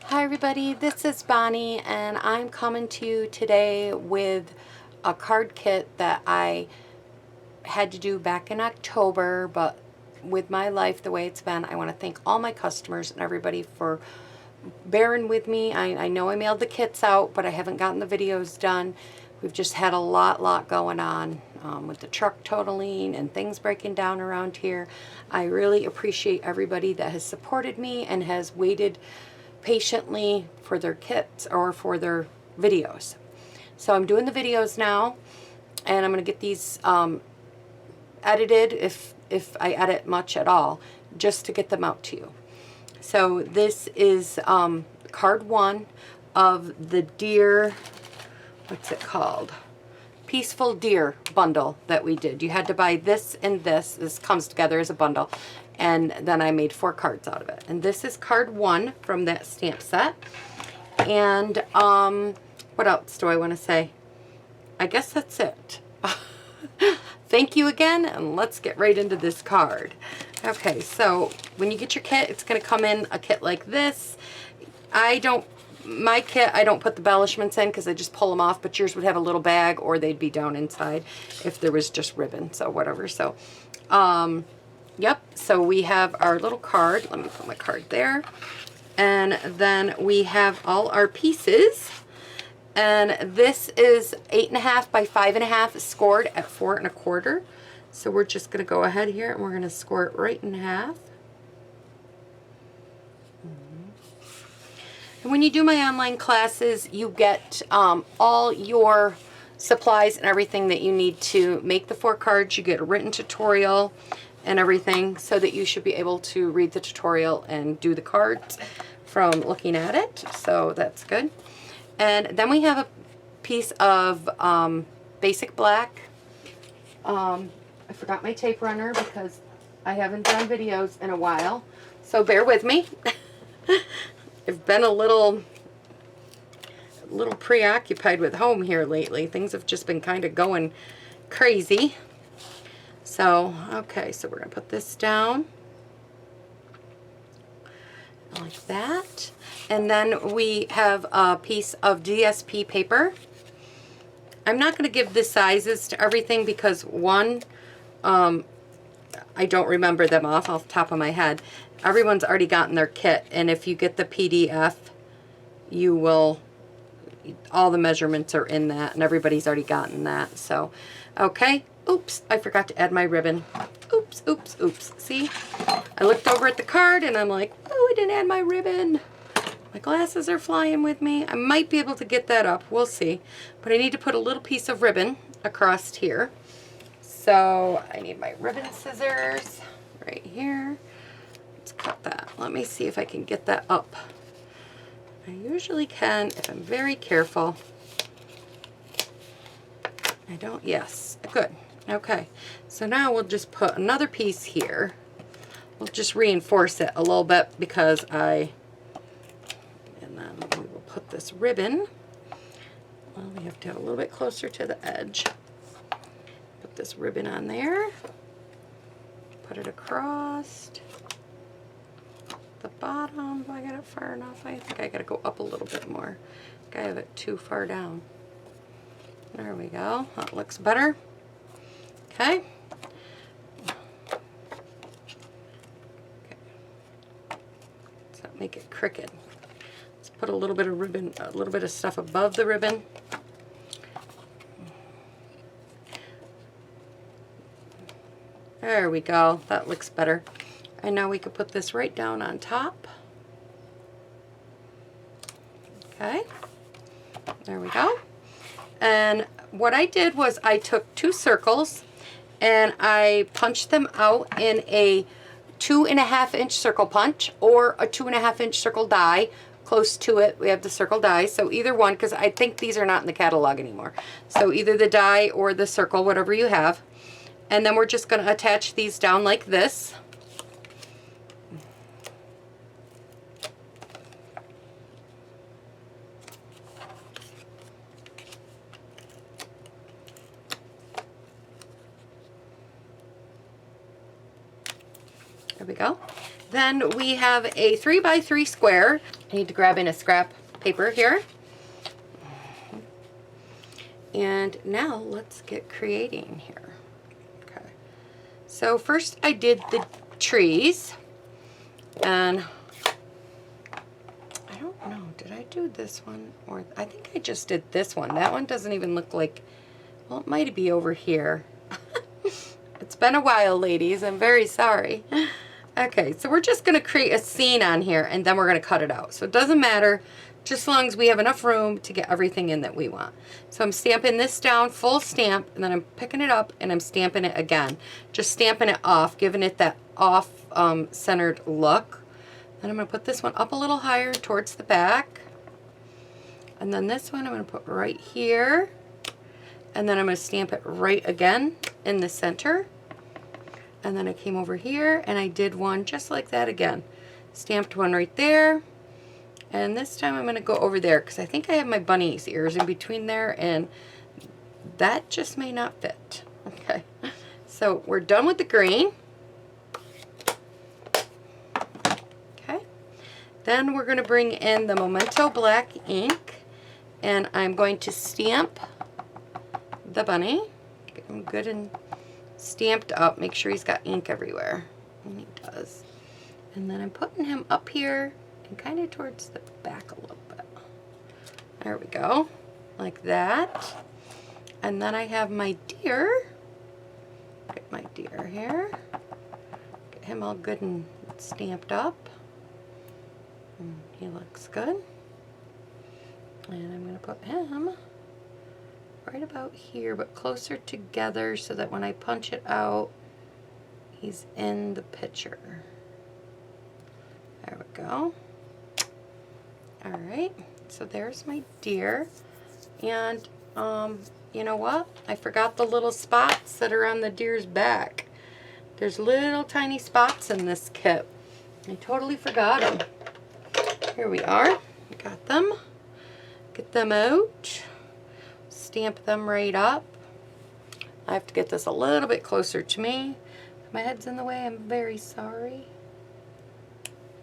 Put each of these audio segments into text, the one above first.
Hi everybody, this is Bonnie and I'm coming to you today with a card kit that I had to do back in October, but with my life the way it's been, I want to thank all my customers and everybody for bearing with me. I know I mailed the kits out, but I haven't gotten the videos done. We've just had a lot going on with the truck totaling and things breaking down around here. I really appreciate everybody that has supported me and has waited patiently for their kits or for their videos. So I'm doing the videos now, and I'm going to get these edited if I edit much at all, just to get them out to you. So this is card one of the deer, what's it called? Peaceful Deer bundle that we did. You had to buy this and this. This comes together as a bundle. And then I made 4 cards out of it. And this is card one from that stamp set. And what else do I want to say? I guess that's it. Thank you again, and let's get right into this card. Okay, so when you get your kit, it's going to come in a kit like this. My kit, I don't put the embellishments in because I just pull them off, but yours would have a little bag or they'd be down inside if there was just ribbon, so whatever. So, yep, so we have our little card. Let me put my card there. And then we have all our pieces. And this is 8.5 by 5.5 scored at 4 1/4. So we're just going to go ahead here and we're going to score it right in half. And when you do my online classes, you get all your supplies and everything that you need to make the 4 cards. You get a written tutorial and everything, so that you should be able to read the tutorial and do the cards from looking at it. So that's good. And then we have a piece of basic black. I forgot my tape runner because I haven't done videos in a while, so bear with me. I've been a little preoccupied with home here lately. Things have just been kind of going crazy. So, okay, so we're going to put this down like that. And then we have a piece of DSP paper. I'm not going to give the sizes to everything because one, I don't remember them off the top of my head. Everyone's already gotten their kit, and if you get the PDF, you will, all the measurements are in that, and everybody's already gotten that. So, okay. Oops, I forgot to add my ribbon. Oops, oops, oops. See? I looked over at the card, and I'm like, oh, I didn't add my ribbon. My glasses are flying with me. I might be able to get that up. We'll see. But I need to put a little piece of ribbon across here. So I need my ribbon scissors right here. Let's cut that. Let me see if I can get that up. I usually can if I'm very careful. I don't, yes, good. Okay, so now we'll just put another piece here. We'll just reinforce it a little bit because and then we will put this ribbon. Well, we have to have a little bit closer to the edge. Put this ribbon on there. Put it across the bottom. Do I get it far enough? I think I got to go up a little bit more. I think I have it too far down. There we go. That looks better. Okay. Let's not make it crooked. Let's put a little bit of ribbon, a little bit of stuff above the ribbon. There we go. That looks better. And now we could put this right down on top. Okay. There we go. And what I did was I took 2 circles and I punched them out in a 2.5 inch circle punch or a 2.5 inch circle die. Close to it, we have the circle die. So either one, because I think these are not in the catalog anymore. So either the die or the circle, whatever you have. And then we're just going to attach these down like this. There we go. Then we have a 3x3 square. I need to grab in a scrap paper here. And now let's get creating here. Okay. So first I did the trees, and I don't know, did I do this one? Or I think I just did this one. That one doesn't even look like, well, it might be over here. It's been a while, ladies. I'm very sorry. Okay, so we're just going to create a scene on here, and then we're going to cut it out. So it doesn't matter, just as long as we have enough room to get everything in that we want. So I'm stamping this down, full stamp, and then I'm picking it up, and I'm stamping it again. Just stamping it off, giving it that off-centered look. Then I'm going to put this one up a little higher towards the back. And then this one I'm going to put right here. And then I'm going to stamp it right again in the center. And then I came over here and I did one just like that again. Stamped one right there. And this time I'm going to go over there because I think I have my bunny's ears in between there, and that just may not fit. Okay, so we're done with the green. Okay, then we're going to bring in the Memento black ink, and I'm going to stamp the bunny. Get him good and stamped up. Make sure he's got ink everywhere. And he does. And then I'm putting him up here and kind of towards the back a little bit. There we go. Like that. And then I have my deer. Get my deer here. Get him all good and stamped up. And he looks good. And I'm going to put him right about here, but closer together so that when I punch it out, he's in the picture. There we go. All right, so there's my deer. And you know what? I forgot the little spots that are on the deer's back. There's little tiny spots in this kit. I totally forgot them. Here we are. Got them. Get them out. Stamp them right up. I have to get this a little bit closer to me. My head's in the way. I'm very sorry.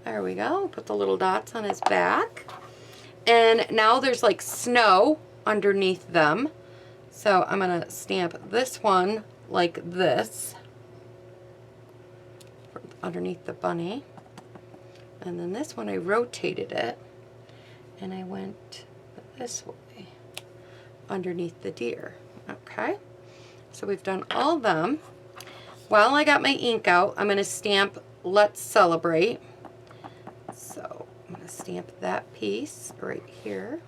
There we go. Put the little dots on his back. And now there's like snow underneath them. So I'm going to stamp this one like this underneath the bunny. And then this one I rotated it and I went this way underneath the deer. Okay, so we've done all of them. While I got my ink out, I'm going to stamp Let's Celebrate. So I'm going to stamp that piece right here.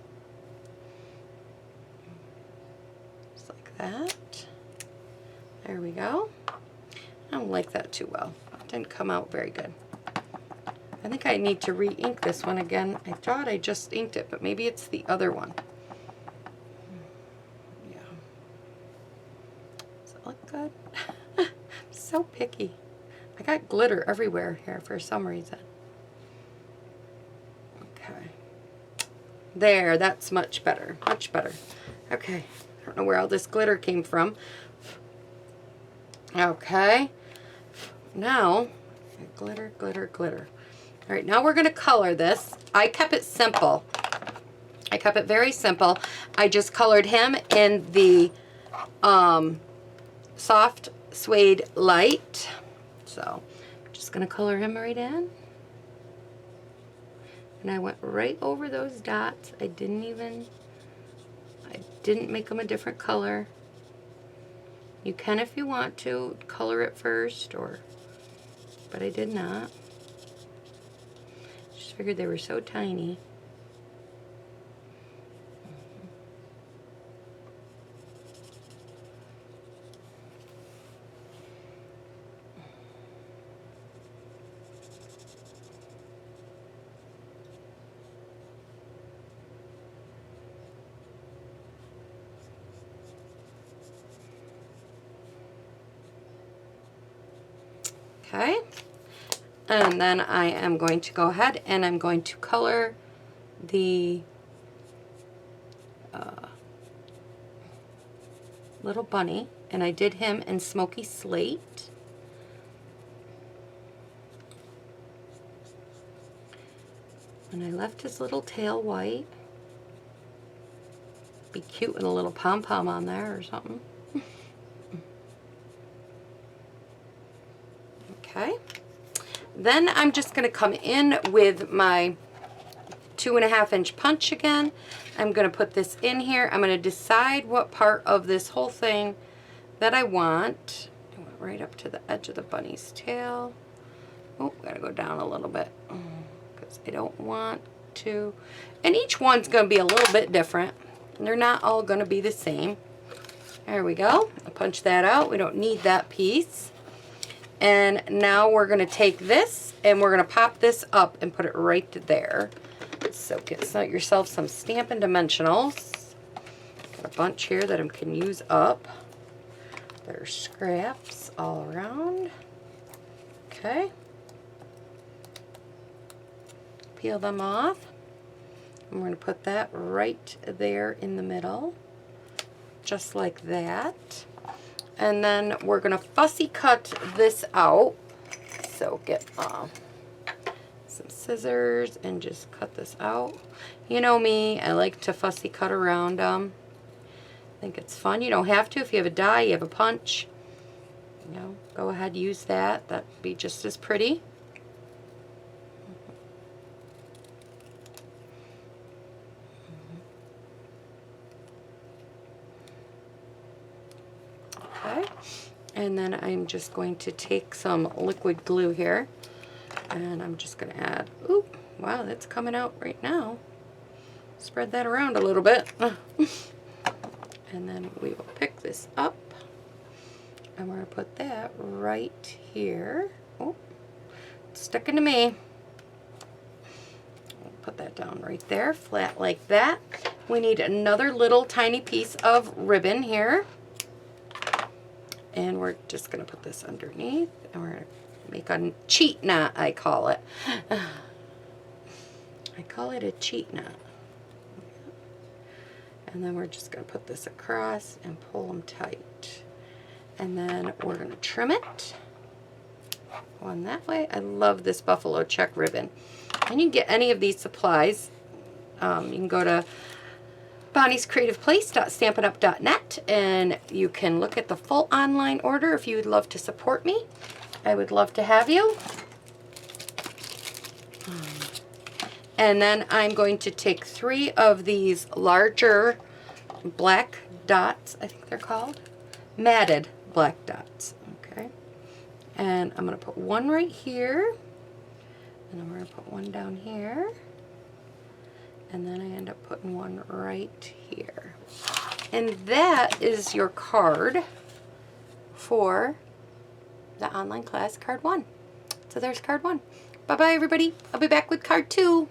Just like that. There we go. I don't like that too well. It didn't come out very good. I think I need to re-ink this one again. I thought I just inked it, but maybe it's the other one. Look good. I'm so picky. I got glitter everywhere here for some reason. Okay. There, that's much better. Much better. Okay. I don't know where all this glitter came from. Okay. Now, glitter, glitter, glitter. All right, now we're going to color this. I kept it simple. I kept it very simple. I just colored him in the soft suede light. So I'm just going to color him right in. And I went right over those dots. I didn't make them a different color. You can, if you want to, color it first, but I did not. Just figured they were so tiny. Okay, and then I am going to go ahead and I'm going to color the little bunny, and I did him in smoky slate. And I left his little tail white. Be cute with a little pom-pom on there or something. Okay. Then I'm just going to come in with my 2.5-inch punch again. I'm going to put this in here. I'm going to decide what part of this whole thing that I want. I went right up to the edge of the bunny's tail. Oh, gotta go down a little bit because I don't want to. And each one's going to be a little bit different. They're not all going to be the same. There we go. I'll punch that out. We don't need that piece. And now we're going to take this and we're going to pop this up and put it right there. So get yourself some Stampin' Dimensionals. Got a bunch here that I can use up. There's scraps all around. Okay. Peel them off. And we're going to put that right there in the middle. Just like that. And then we're going to fussy cut this out. So get some scissors and just cut this out. You know me, I like to fussy cut around them. I think it's fun. You don't have to. If you have a die, you have a punch. You know, go ahead, use that. That'd be just as pretty. Okay. And then I'm just going to take some liquid glue here. And I'm just going to add, ooh, wow, that's coming out right now. Spread that around a little bit. And then we will pick this up. And we're going to put that right here. Oh, it's sticking to me. Put that down right there, flat like that. We need another little tiny piece of ribbon here. And we're just going to put this underneath. And we're going to make a cheat knot, I call it. I call it a cheat knot. And then we're just going to put this across and pull them tight. And then we're going to trim it. One that way. I love this buffalo check ribbon. And you can get any of these supplies. You can go to bonniescreativeplace.stampinup.net and you can look at the full online order if you would love to support me. I would love to have you. And then I'm going to take 3 of these larger black dots, I think they're called, matted black dots, okay? And I'm going to put one right here, and I'm going to put one down here, and then I end up putting one right here. And that is your card for the online class, card 1. So there's card 1. Bye-bye, everybody. I'll be back with card 2.